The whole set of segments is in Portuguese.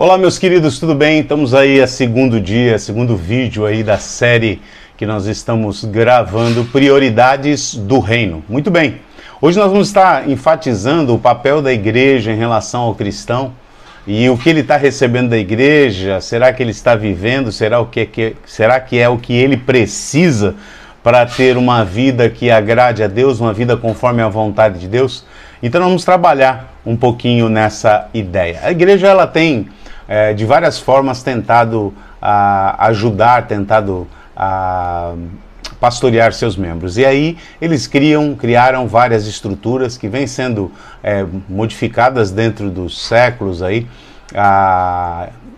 Olá, meus queridos, tudo bem? Estamos aí a segundo vídeo aí da série que nós estamos gravando, Prioridades do Reino. Muito bem, hoje nós vamos estar enfatizando o papel da igreja em relação ao cristão e o que ele está recebendo da igreja. Será que ele está vivendo? Será que é o que ele precisa para ter uma vida que agrade a Deus, uma vida conforme a vontade de Deus? Então nós vamos trabalhar um pouquinho nessa ideia. A igreja ela tem de várias formas tentado ajudar, tentado pastorear seus membros. E aí eles criaram várias estruturas que vêm sendo modificadas dentro dos séculos aí.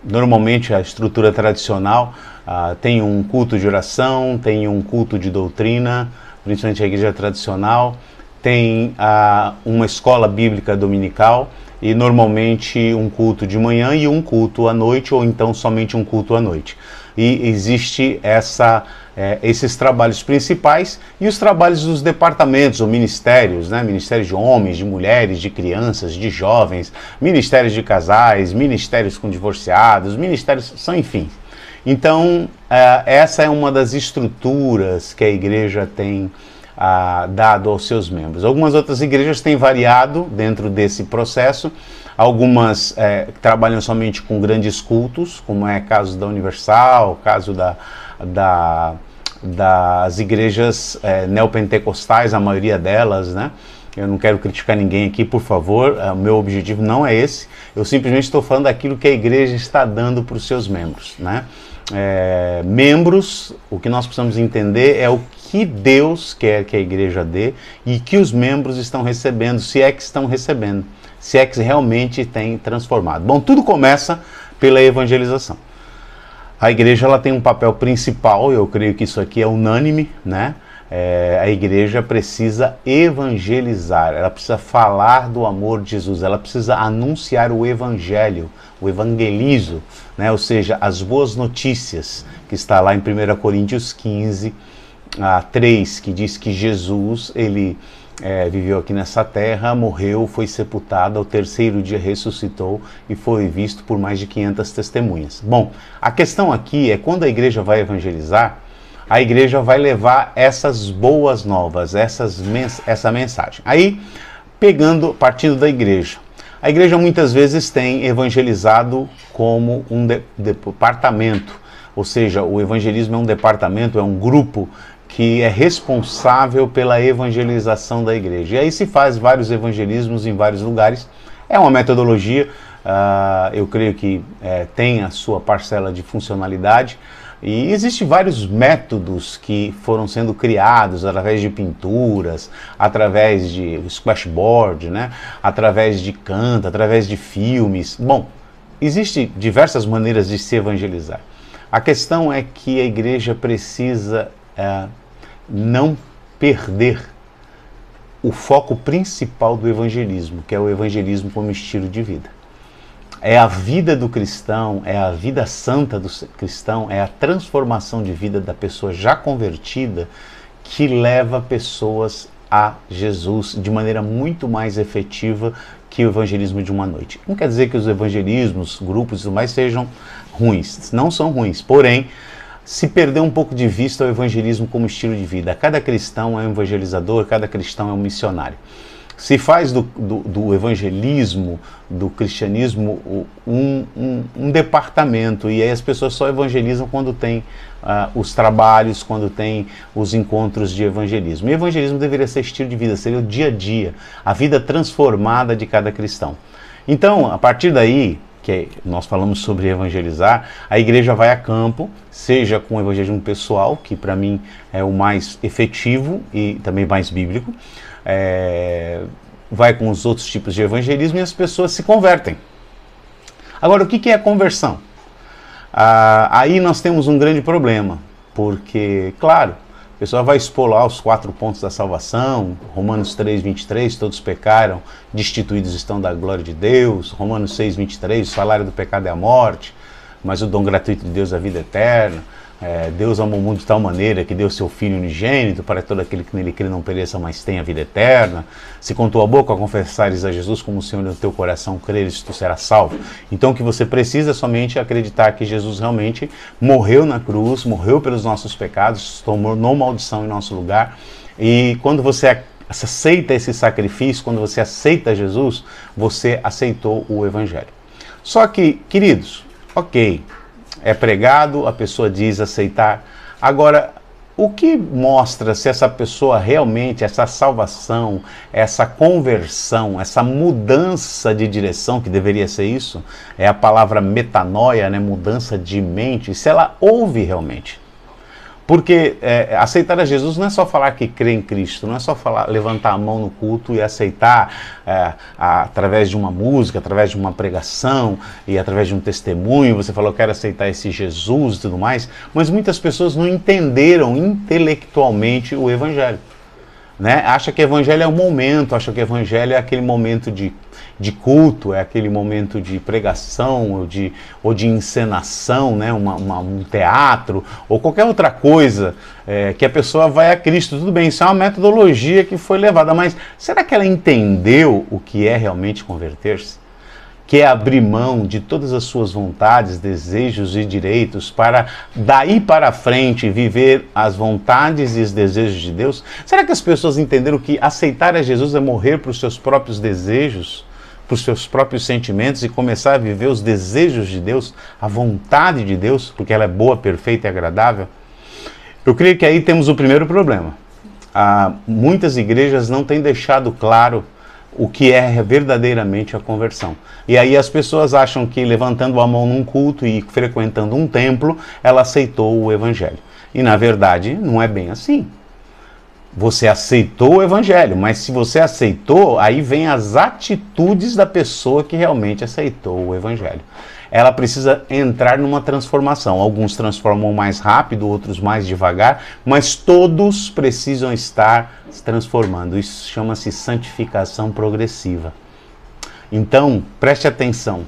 Normalmente a estrutura tradicional tem um culto de oração, tem um culto de doutrina, principalmente a igreja tradicional, tem uma escola bíblica dominical e normalmente um culto de manhã e um culto à noite, ou então somente um culto à noite. E existe esses trabalhos principais e os trabalhos dos departamentos ou ministérios, né? Ministérios de homens, de mulheres, de crianças, de jovens, ministérios de casais, ministérios com divorciados, ministérios, enfim. Então, essa é uma das estruturas que a igreja tem dado aos seus membros. Algumas outras igrejas têm variado dentro desse processo. Algumas trabalham somente com grandes cultos, como é o caso da Universal, o caso das igrejas neopentecostais, a maioria delas, né? Eu não quero criticar ninguém aqui, por favor, o meu objetivo não é esse. Eu simplesmente estou falando daquilo que a igreja está dando para os seus membros, né? Membros, o que nós precisamos entender é o que Deus quer que a igreja dê e que os membros estão recebendo, se é que estão recebendo, se é que realmente tem transformado. Bom, tudo começa pela evangelização. A igreja ela tem um papel principal, eu creio que isso aqui é unânime, né? A igreja precisa evangelizar, ela precisa falar do amor de Jesus, ela precisa anunciar o evangelho, o evangelizo, né? Ou seja, as boas notícias, que está lá em 1 Coríntios 15, 3, que diz que Jesus, ele viveu aqui nessa terra, morreu, foi sepultado, ao terceiro dia ressuscitou e foi visto por mais de 500 testemunhas. Bom, a questão aqui é quando a igreja vai evangelizar, a igreja vai levar essas boas novas, essa mensagem. Aí, partindo da igreja. A igreja muitas vezes tem evangelizado como um departamento, ou seja, o evangelismo é um departamento, é um grupo que é responsável pela evangelização da igreja. E aí se faz vários evangelismos em vários lugares. É uma metodologia, eu creio que tem a sua parcela de funcionalidade. E existem vários métodos que foram sendo criados através de pinturas, através de splashboard, né? Através de canto, através de filmes. Bom, existem diversas maneiras de se evangelizar. A questão é que a igreja precisa não perder o foco principal do evangelismo, que é o evangelismo como estilo de vida. É a vida do cristão, é a vida santa do cristão, é a transformação de vida da pessoa já convertida que leva pessoas a Jesus de maneira muito mais efetiva que o evangelismo de uma noite. Não quer dizer que os evangelismos, grupos e tudo mais sejam ruins, não são ruins, porém, se perder um pouco de vista o evangelismo como estilo de vida. Cada cristão é um evangelizador, cada cristão é um missionário. Se faz do evangelismo, do cristianismo, um departamento, e aí as pessoas só evangelizam quando tem os trabalhos, quando tem os encontros de evangelismo. E evangelismo deveria ser estilo de vida, seria o dia a dia, a vida transformada de cada cristão. Então, a partir daí, que nós falamos sobre evangelizar, a igreja vai a campo, seja com o evangelismo pessoal, que para mim é o mais efetivo e também mais bíblico, vai com os outros tipos de evangelismo e as pessoas se convertem. Agora, o que é a conversão? Aí nós temos um grande problema, porque, claro, a pessoa vai expor lá os 4 pontos da salvação, Romanos 3:23, todos pecaram, destituídos estão da glória de Deus, Romanos 6:23, o salário do pecado é a morte, mas o dom gratuito de Deus é a vida eterna, Deus amou o mundo de tal maneira que deu seu Filho unigênito para todo aquele que nele crê não pereça, mas tenha vida eterna. Se com tua boca confessares a Jesus como o Senhor e no teu coração creres, tu serás salvo. Então o que você precisa é somente acreditar que Jesus realmente morreu na cruz, morreu pelos nossos pecados, tomou maldição em nosso lugar. E quando você aceita esse sacrifício, quando você aceita Jesus, você aceitou o Evangelho. Só que, queridos, ok, é pregado, a pessoa diz aceitar. Agora, o que mostra se essa pessoa realmente, essa salvação, essa conversão, essa mudança de direção, que deveria ser isso, é a palavra metanoia, né, mudança de mente, se ela ouve realmente. Porque aceitar a Jesus não é só falar que crê em Cristo, não é só falar, levantar a mão no culto e aceitar através de uma música, através de uma pregação e através de um testemunho. Você falou, eu quero aceitar esse Jesus e tudo mais, mas muitas pessoas não entenderam intelectualmente o Evangelho. Né? Acha que o Evangelho é um momento, acha que o Evangelho é aquele momento de culto, é aquele momento de pregação ou de encenação, né? Um teatro ou qualquer outra coisa que a pessoa vai a Cristo. Tudo bem, isso é uma metodologia que foi levada, mas será que ela entendeu o que é realmente converter-se? Que é abrir mão de todas as suas vontades, desejos e direitos para daí para frente viver as vontades e os desejos de Deus? Será que as pessoas entenderam que aceitar a Jesus é morrer para os seus próprios desejos, para os seus próprios sentimentos e começar a viver os desejos de Deus, a vontade de Deus, porque ela é boa, perfeita e agradável? Eu creio que aí temos o primeiro problema. Muitas igrejas não têm deixado claro o que é verdadeiramente a conversão. E aí as pessoas acham que levantando a mão num culto e frequentando um templo, ela aceitou o Evangelho. E na verdade não é bem assim. Você aceitou o Evangelho, mas se você aceitou, aí vem as atitudes da pessoa que realmente aceitou o Evangelho. Ela precisa entrar numa transformação. Alguns transformam mais rápido, outros mais devagar, mas todos precisam estar se transformando. Isso chama-se santificação progressiva. Então, preste atenção.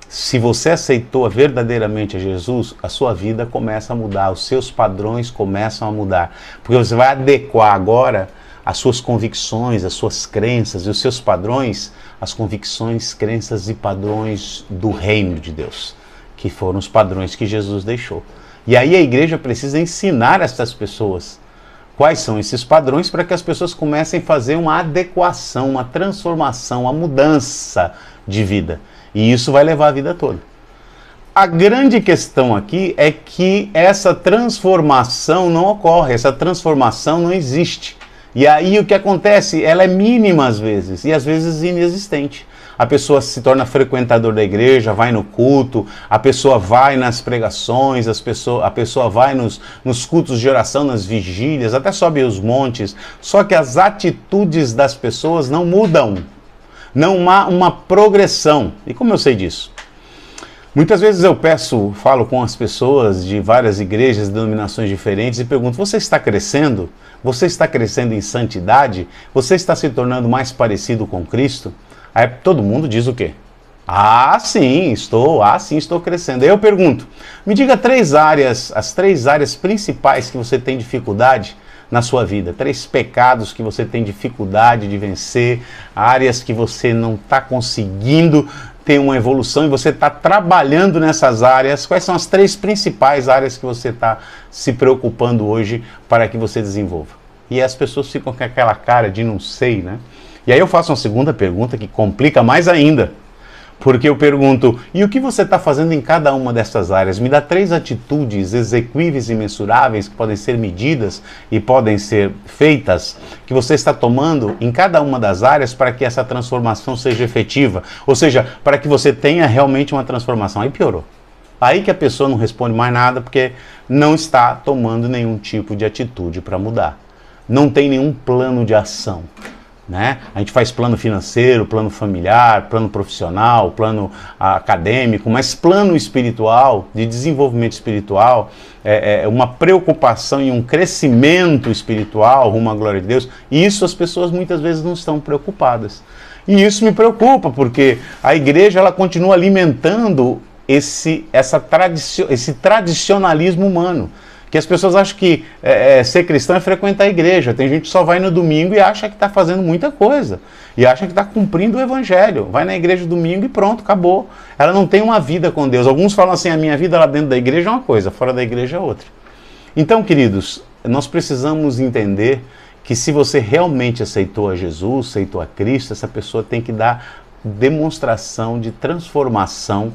Se você aceitou verdadeiramente a Jesus, a sua vida começa a mudar, os seus padrões começam a mudar. Porque você vai adequar agora as suas convicções, as suas crenças e os seus padrões, as convicções, crenças e padrões do reino de Deus, que foram os padrões que Jesus deixou. E aí a igreja precisa ensinar essas pessoas quais são esses padrões para que as pessoas comecem a fazer uma adequação, uma transformação, uma mudança de vida. E isso vai levar a vida toda. A grande questão aqui é que essa transformação não ocorre, essa transformação não existe. E aí o que acontece? Ela é mínima às vezes, e às vezes inexistente. A pessoa se torna frequentador da igreja, vai no culto, a pessoa vai nas pregações, a pessoa vai nos cultos de oração, nas vigílias, até sobe os montes, só que as atitudes das pessoas não mudam. Não há uma progressão. E como eu sei disso? Muitas vezes eu falo com as pessoas de várias igrejas, denominações diferentes e pergunto, você está crescendo? Você está crescendo em santidade? Você está se tornando mais parecido com Cristo? Aí todo mundo diz o quê? Sim, estou crescendo. Aí eu pergunto, me diga as 3 áreas principais que você tem dificuldade na sua vida, 3 pecados que você tem dificuldade de vencer, áreas que você não está conseguindo ter uma evolução e você está trabalhando nessas áreas. Quais são as 3 principais áreas que você está se preocupando hoje para que você desenvolva? E as pessoas ficam com aquela cara de não sei, né? E aí eu faço uma segunda pergunta que complica mais ainda. Porque eu pergunto, e o que você está fazendo em cada uma dessas áreas? Me dá 3 atitudes exequíveis e mensuráveis que podem ser medidas e podem ser feitas, que você está tomando em cada uma das áreas para que essa transformação seja efetiva. Ou seja, para que você tenha realmente uma transformação. Aí piorou. Aí que a pessoa não responde mais nada porque não está tomando nenhum tipo de atitude para mudar. Não tem nenhum plano de ação. Né? A gente faz plano financeiro, plano familiar, plano profissional, plano acadêmico, mas plano espiritual, de desenvolvimento espiritual, uma preocupação e um crescimento espiritual rumo à glória de Deus, e isso as pessoas muitas vezes não estão preocupadas. E isso me preocupa, porque a igreja ela continua alimentando esse tradicionalismo humano, Que as pessoas acham que ser cristão é frequentar a igreja. Tem gente que só vai no domingo e acha que está fazendo muita coisa. E acha que está cumprindo o evangelho. Vai na igreja domingo e pronto, acabou. Ela não tem uma vida com Deus. Alguns falam assim, a minha vida lá dentro da igreja é uma coisa, fora da igreja é outra. Então, queridos, nós precisamos entender que se você realmente aceitou a Jesus, aceitou a Cristo, essa pessoa tem que dar demonstração de transformação